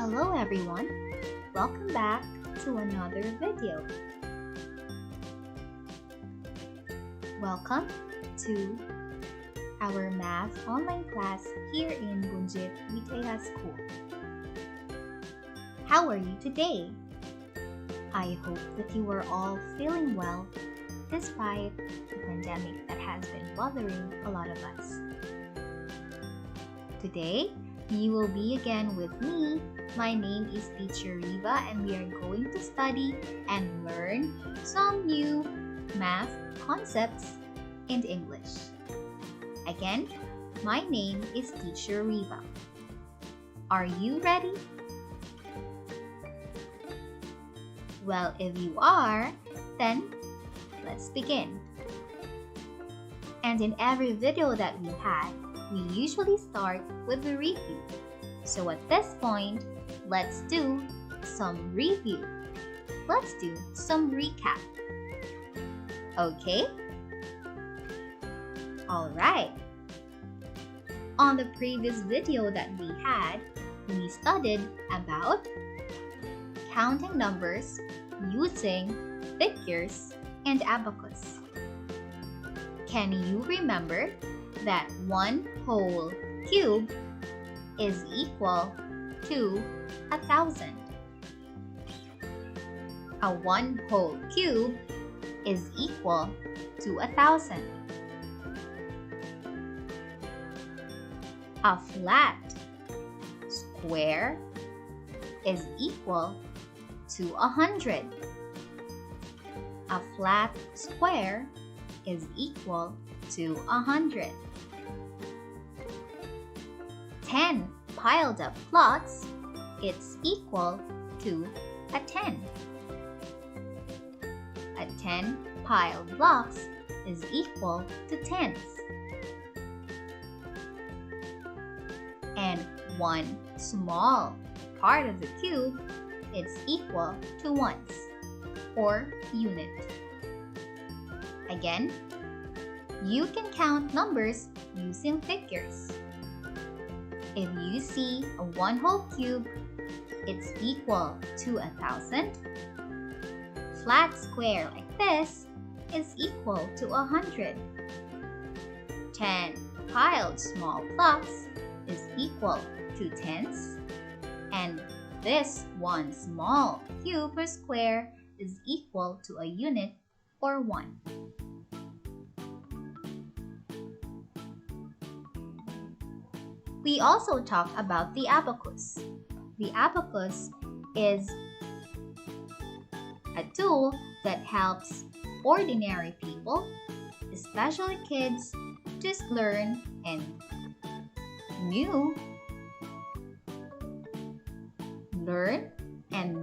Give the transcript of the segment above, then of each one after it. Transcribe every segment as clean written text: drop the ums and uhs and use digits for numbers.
Hello everyone, welcome back to another video. Welcome to our math online class here in Bunjit Witaya School. How are you today? I hope that you are all feeling well despite the pandemic that has been bothering a lot of us. Today, you will be again with me. My name is Teacher Riva and we are going to study and learn some new math concepts in English. Again, my name is Teacher Riva. Are you ready? Well, if you are, then let's begin. And in every video that we had, we usually start with a review. So at this point, let's do some review. Let's do some recap. Okay? Alright. On the previous video that we had, we studied about counting numbers using figures and abacus. Can you remember that one whole cube is equal to 1,000? A one whole cube is equal to 1,000. A flat square is equal to 100. A flat square is equal to 100. 10 piled up plots, it's equal to a 10. A 10 piled blocks is equal to tens. And one small part of the cube, it's equal to ones, or unit. Again, you can count numbers using figures. If you see a one whole cube, it's equal to 1,000. Flat square like this is equal to 100. 10 piled small blocks is equal to tens. And this one small cube or square is equal to a unit or one. We also talk about the abacus. The abacus is a tool that helps ordinary people, especially kids, just learn and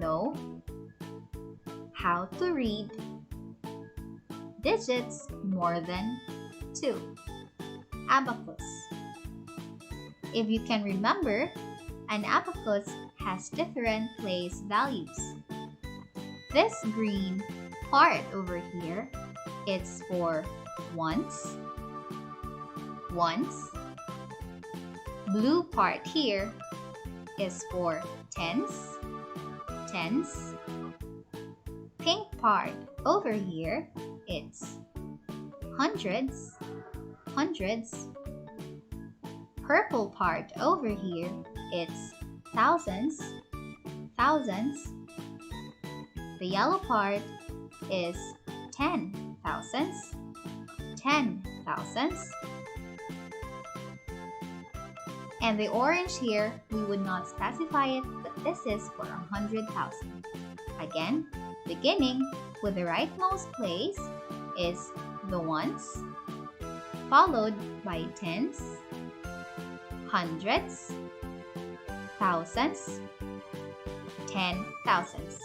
know how to read digits more than 2. Abacus. If you can remember, an abacus has different place values. This green part over here, it's for ones. Blue part here is for tens. Pink part over here, it's hundreds. Purple part over here, it's thousands. The yellow part is 10,000s. And the orange here, we would not specify it, but this is for 100,000. Again, beginning with the rightmost place is the ones, followed by tens, hundreds, thousands, 10,000s.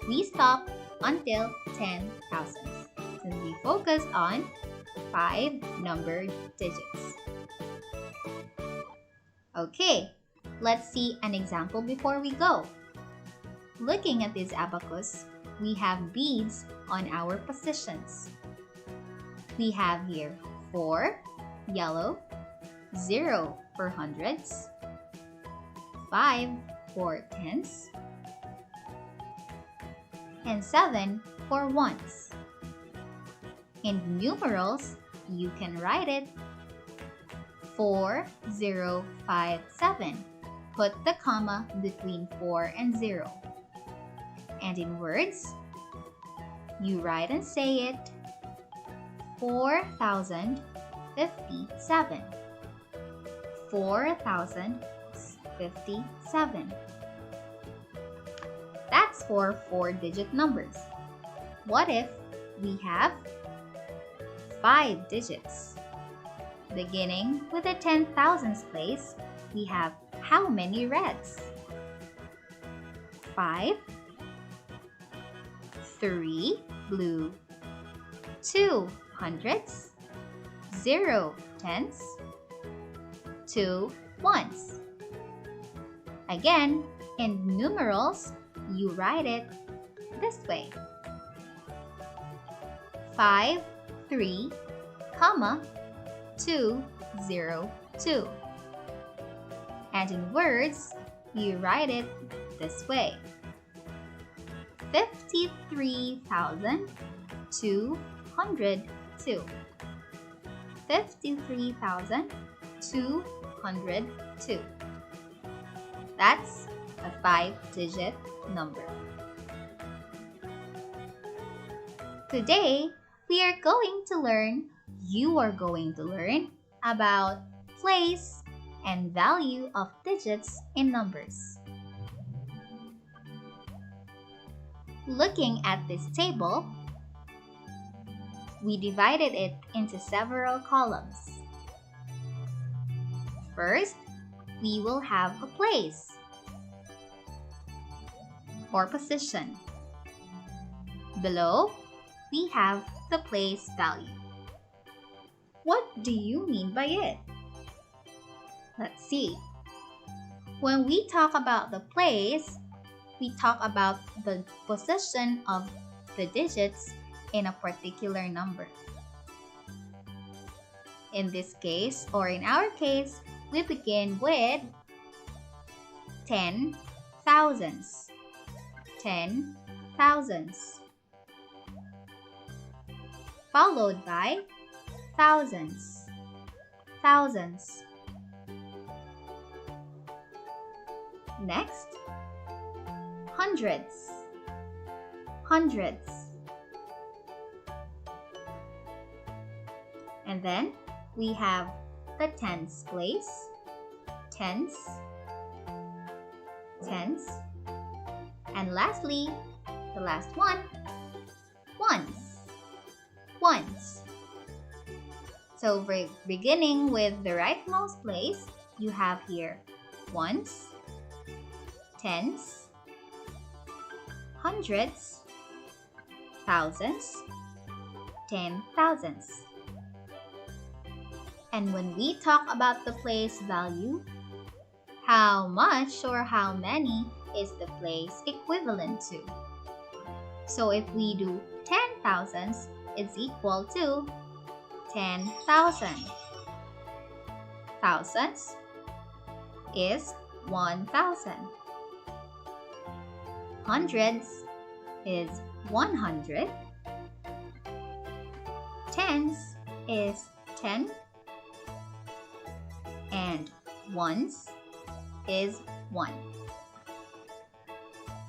We stop until 10,000s since we focus on 5 numbered digits. Okay, let's see an example before we go. Looking at this abacus, we have beads on our positions. We have here 4, yellow, 0 for hundreds, 5 for tens, and 7 for ones. In numerals, you can write it 4057. Put the comma between 4 and 0. And in words, you write and say it 4057. 4057. That's for 4-digit numbers. What if we have 5 digits? Beginning with the 10,000s place, we have how many reds? 5, 3 blue, 2 hundreds, 0 tens, 2 ones. Again, in numerals, you write it this way. 5, 3, comma, 2, 0, 2. And in words, you write it this way. 53,202. 53,202. That's a 5-digit number. Today, you are going to learn about place and value of digits in numbers. Looking at this table, we divided it into several columns. First, we will have a place or position. Below, we have the place value. What do you mean by it? Let's see. When we talk about the place, we talk about the position of the digits in a particular number. In this case, or in our case, we begin with 10,000s. 10,000s. Followed by thousands. Thousands. Next, hundreds. Hundreds. And then we have the tens place. Tens. Tens. And lastly, the last one, ones. Ones. So we're beginning with the rightmost place, you have here ones, tens, hundreds, thousands, 10,000s. And when we talk about the place value, how much or how many is the place equivalent to? So if we do 10,000s, it's equal to 10,000. Thousands is 1,000. Hundreds is 100. Tens is 10. And ones is 1.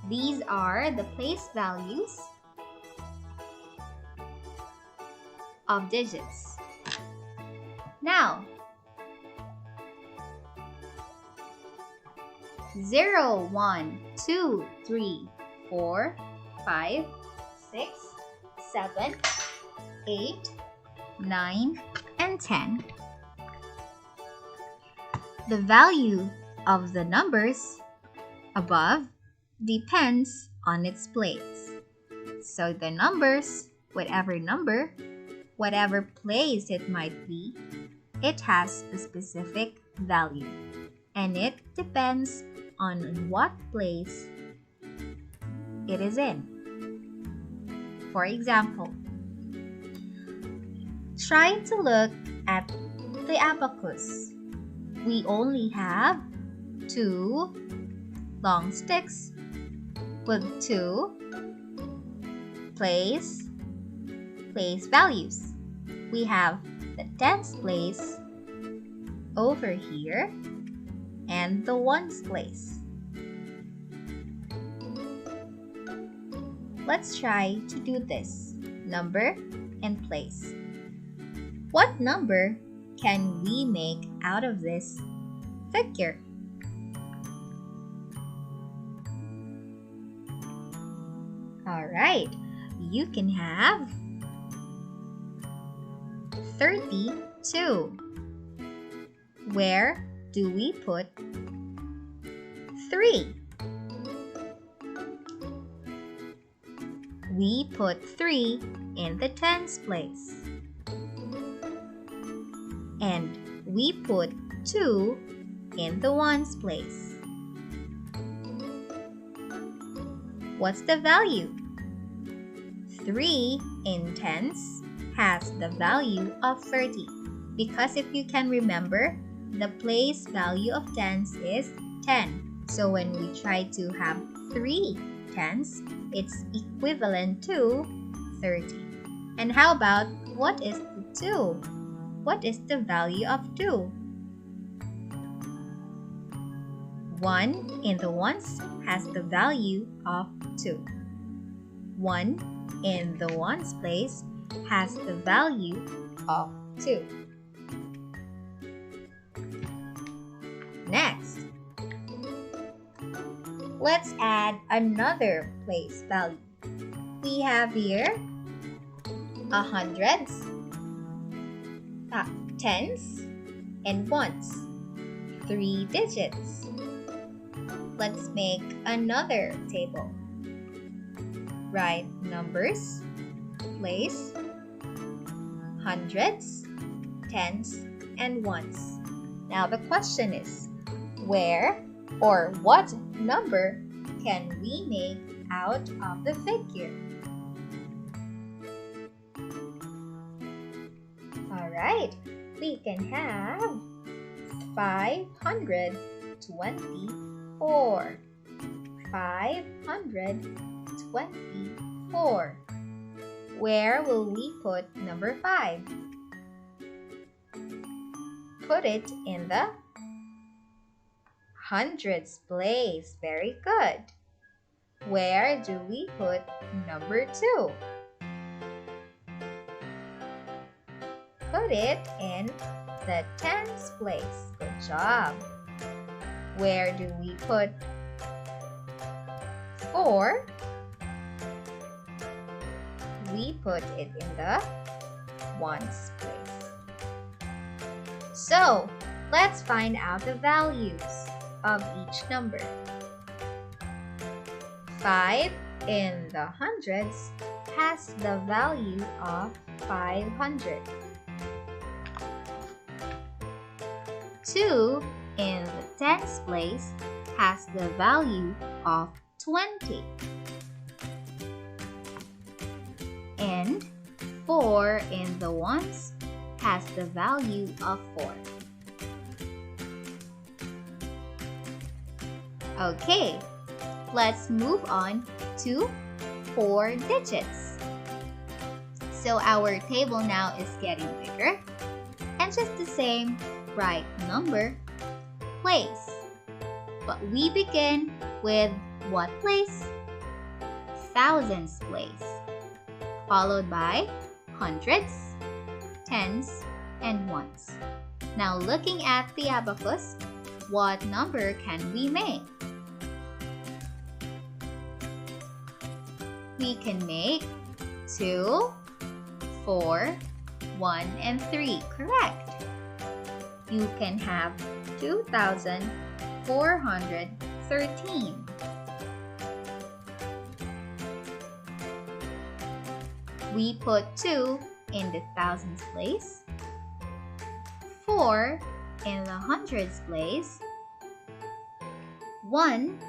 These are the place values of digits. Now, 0, 1, 2, 3, 4, 5, 6, 7, 8, 9, and 10. The value of the numbers above depends on its place. So the numbers, whatever number, whatever place it might be, it has a specific value. And it depends on what place it is in. For example, try to look at the abacus. We only have 2, long sticks. With 2, place values. We have the tens place over here and the ones place. Let's try to do this. Number and place. What number can we make out of this figure? Alright, you can have 32. Where do we put 3? We put 3 in the tens place. And we put 2 in the ones place. What's the value? 3 in tens has the value of 30. Because if you can remember, the place value of tens is 10. So when we try to have 3 tens, it's equivalent to 30. And how about what is the 2? What is the value of 2? 1 in the ones has the value of 2. 1 in the ones place has the value of 2. Next, let's add another place value. We have here hundreds, tens, and ones. 3 digits. Let's make another table. Write numbers, place, hundreds, tens, and ones. Now the question is, where or what number can we make out of the figure? Alright, we can have 524. 524. Where will we put number 5? Put it in the hundreds place. Very good. Where do we put number 2? Put it in the tens place. Good job. Where do we put 4? We put it in the ones place. So, let's find out the values of each number. 5 in the hundreds has the value of 500. 2 in the tens place has the value of 20. And 4 in the ones has the value of 4. Okay, let's move on to 4 digits. So our table now is getting bigger. And just the same, write number, place. But we begin with what place? Thousands place. Followed by hundreds, tens, and ones. Now looking at the abacus, what number can we make? We can make 2, 4, 1, and 3. Correct. You can have 2,413. We put 2 in the thousands place, 4 in the hundreds place, 1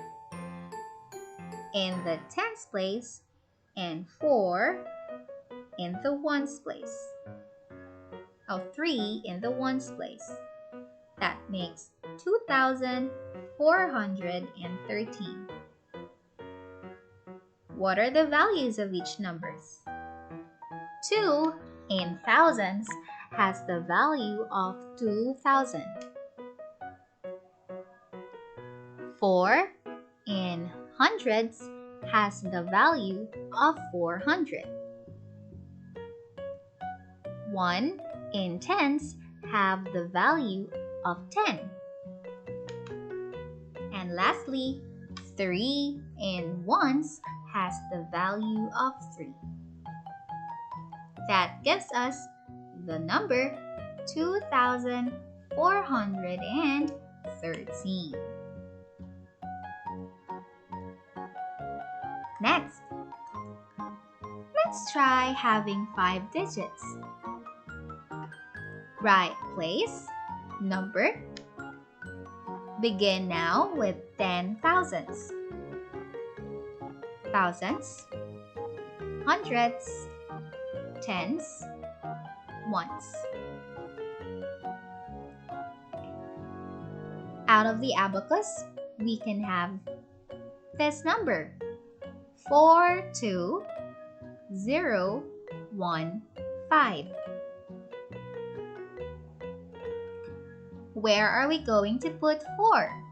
in the tens place, and 4 in the ones place. 3 in the ones place. That makes 2,413. 413. What are the values of each numbers? 2 in thousands has the value of 2,000. 4 in hundreds has the value of 400. 1 in tens have the value of 10. And lastly, 3 in ones has the value of 3. That gives us the number 2,413. Next, let's try having 5 digits. Write place, number. Begin now with 10 thousands. Thousands, hundreds, tens, ones. Out of the abacus, we can have this number 42015. Where are we going to put 4?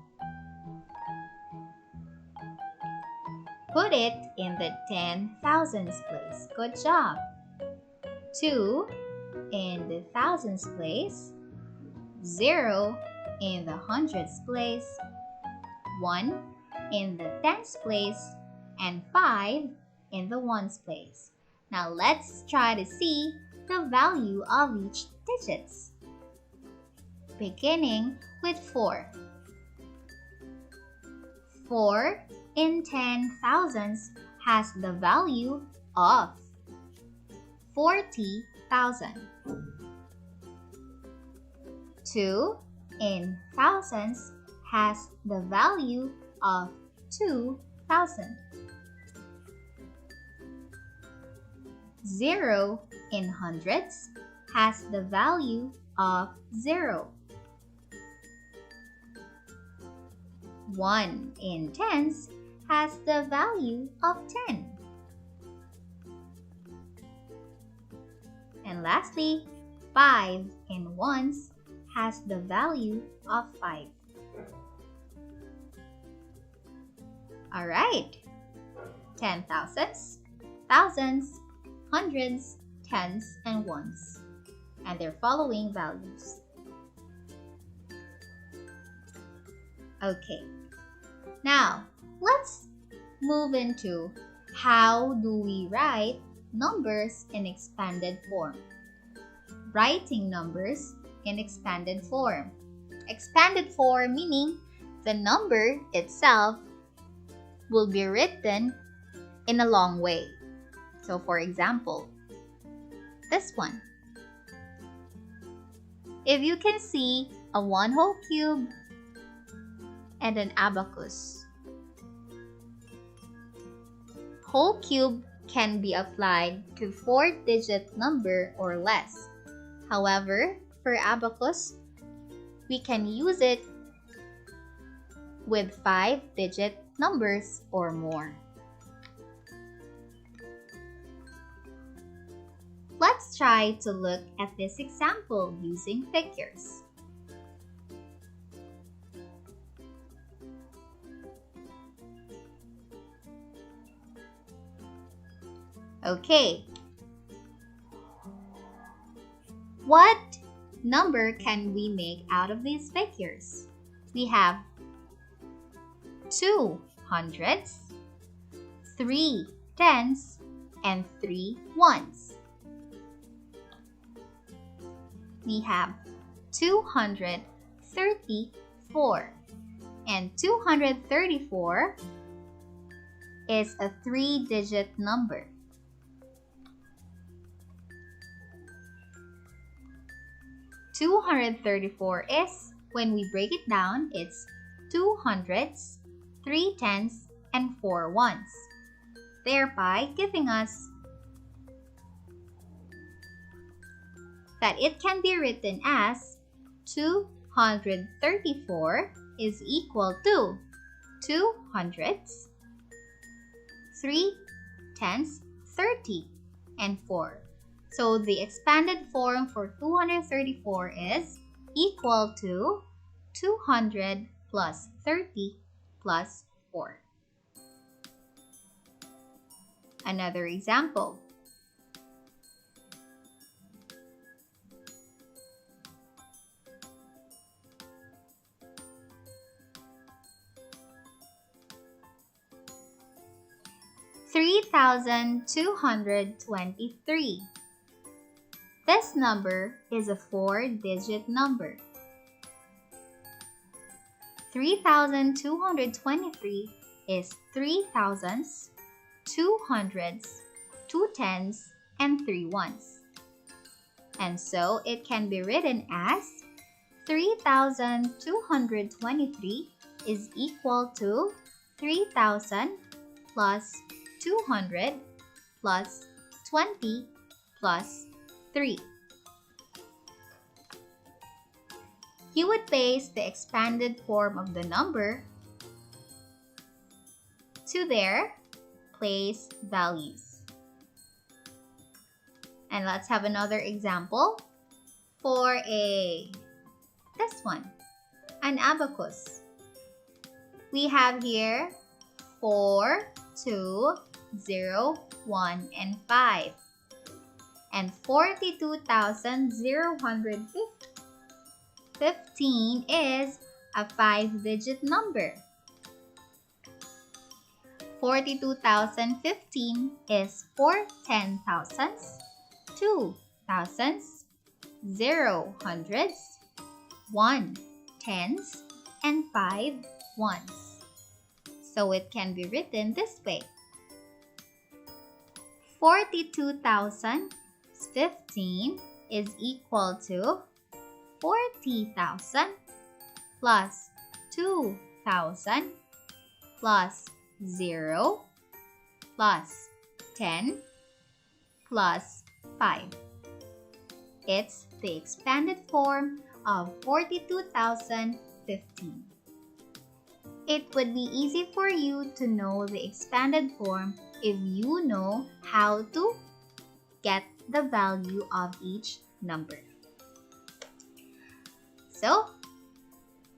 Put it in the 10 thousands place. Good job. 2 in the thousands place. 0 in the hundreds place. 1 in the tens place. And 5 in the ones place. Now let's try to see the value of each digits. Beginning with 4. 4 in 10 thousands has the value of 40,000. 2 in thousands has the value of 2,000. 0 in hundreds has the value of 0. 1 in tens has the value of 10. And lastly, 5 in ones has the value of 5. Alright, 10 thousands, thousands, hundreds, tens, and ones, and their following values. Okay, now let's move into how do we write numbers in expanded form. Writing numbers in expanded form. Expanded form meaning the number itself will be written in a long way. So for example, this one. If you can see a 1 whole cube and an abacus. Whole cube can be applied to 4-digit number or less. However, for abacus, we can use it with 5-digit numbers or more. Let's try to look at this example using figures. Okay. What number can we make out of these figures? We have 2 hundreds, 3 tens, and 3 ones. We have 234, and 234 is a 3-digit number. 234 is, when we break it down, it's 2 hundreds, 3 tens, and 4 ones, thereby giving us that it can be written as 234 is equal to 2 hundredths, 3 tenths, 30, and 4. So the expanded form for 234 is equal to 200 plus 30 plus 4. Another example. $3,223. This number is a 4-digit number. 3,223 is 3 thousandths, 2 hundredths, 2 tenths, and 3 ones. And so it can be written as 3,223 is equal to 3,000 plus 200 plus 20 plus 3. You would place the expanded form of the number to their place values. And let's have another example for this one, an abacus. We have here 4, 2, 0, 1, and 5. And 42,015 is a 5-digit number. 42,015 is 4 10,000ths, 2 thousandths, 0 hundredths, 1 tenths, and 5 ones. So it can be written this way. 42,015 is equal to 40,000 plus 2,000 plus 0 plus 10 plus 5. It's the expanded form of 42,015. It would be easy for you to know the expanded form if you know how to get the value of each number. So,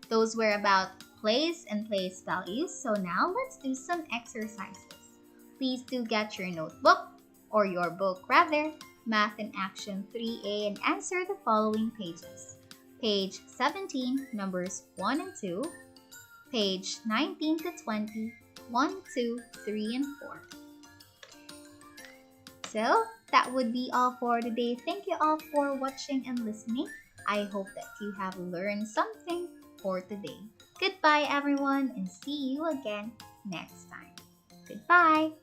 those were about place and place values. So now let's do some exercises. Please do get your notebook, or your book rather, Math in Action 3A, and answer the following pages. Page 17, numbers 1 and 2. Page 19 to 20, 1, 2, 3, and 4. So, that would be all for today. Thank you all for watching and listening. I hope that you have learned something for today. Goodbye, everyone, and see you again next time. Goodbye.